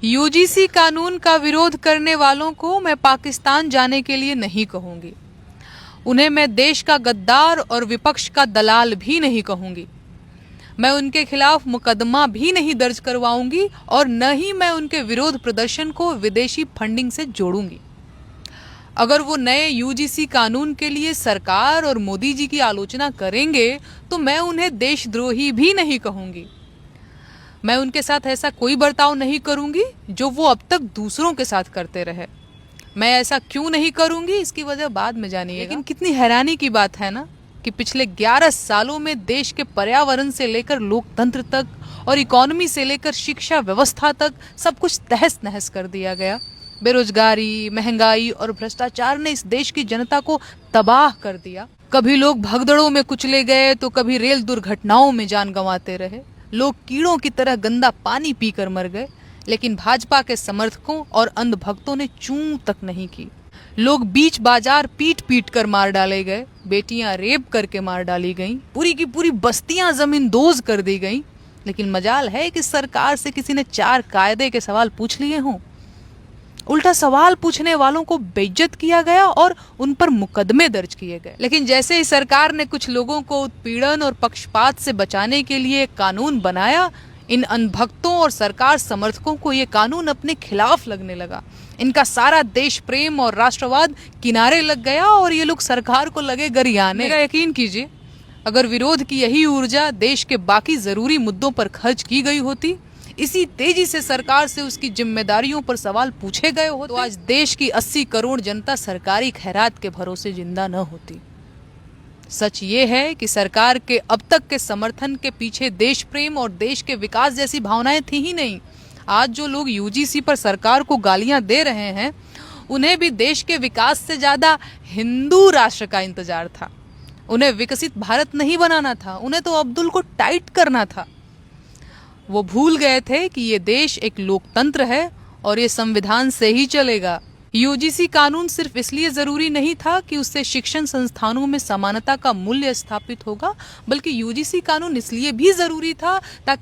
UGC कानून का विरोध करने वालों को मैं पाकिस्तान जाने के लिए नहीं कहूंगी। उन्हें मैं देश का गद्दार और विपक्ष का दलाल भी नहीं कहूंगी। मैं उनके खिलाफ मुकदमा भी नहीं दर्ज करवाऊंगी और न ही मैं उनके विरोध प्रदर्शन को विदेशी फंडिंग से जोड़ूंगी। अगर वो नए यूजीसी कानून के लिए सरकार और मोदी जी की आलोचना करेंगे तो मैं उन्हें देशद्रोही भी नहीं कहूंगी। मैं उनके साथ ऐसा कोई बर्ताव नहीं करूंगी जो वो अब तक दूसरों के साथ करते रहे। मैं ऐसा क्यों नहीं करूंगी इसकी वजह बाद में जानिएगा। लेकिन कितनी हैरानी की बात है ना कि पिछले 11 सालों में देश के पर्यावरण से लेकर लोकतंत्र तक और इकोनॉमी से लेकर शिक्षा व्यवस्था तक सब कुछ तहस नहस कर दिया गया। बेरोजगारी, महंगाई और भ्रष्टाचार ने इस देश की जनता को तबाह कर दिया। कभी लोग भगदड़ों में कुचले गए तो कभी रेल दुर्घटनाओं में जान गंवाते रहे। लोग कीड़ों की तरह गंदा पानी पीकर मर गए, लेकिन भाजपा के समर्थकों और अंधभक्तों ने चूं तक नहीं की। लोग बीच बाजार पीट पीट कर मार डाले गए, बेटियां रेप करके मार डाली गईं, पूरी की पूरी बस्तियां जमींदोज कर दी गईं। लेकिन मजाल है कि सरकार से किसी ने 4 कायदे के सवाल पूछ लिए हों। उल्टा सवाल पूछने वालों को बेइज्जत किया गया और उन पर मुकदमे दर्ज किए गए। लेकिन जैसे ही सरकार ने कुछ लोगों को उत्पीड़न और पक्षपात से बचाने के लिए कानून बनाया, इन अनभक्तों और सरकार समर्थकों को ये कानून अपने खिलाफ लगने लगा। इनका सारा देश प्रेम और राष्ट्रवाद किनारे लग गया और ये लोग सरकार को लगे गरियाने। मेरा यकीन कीजिए, अगर विरोध की यही ऊर्जा देश के बाकी जरूरी मुद्दों पर खर्च की गई होती, इसी तेजी से सरकार से उसकी जिम्मेदारियों पर सवाल पूछे गए होते, तो आज देश की 80 करोड़ जनता सरकारी खैरात के भरोसे जिंदा न होती। सच ये है कि सरकार के अब तक के समर्थन के पीछे देश प्रेम और देश के विकास जैसी भावनाएं थी ही नहीं। आज जो लोग यूजीसी पर सरकार को गालियां दे रहे हैं, उन्हें भी देश के विकास से ज्यादा हिंदू राष्ट्र का इंतजार था। उन्हें विकसित भारत नहीं बनाना था, उन्हें तो अब्दुल को टाइट करना था। वो भूल गए थे कि ये देश एक लोकतंत्र है और ये संविधान से ही चलेगा। यूजीसी कानून सिर्फ इसलिए जरूरी नहीं था कि उससे शिक्षण संस्थानों में समानता का मूल्य स्थापित होगा, बल्कि यूजीसी कानून इसलिए भी जरूरी था ताकि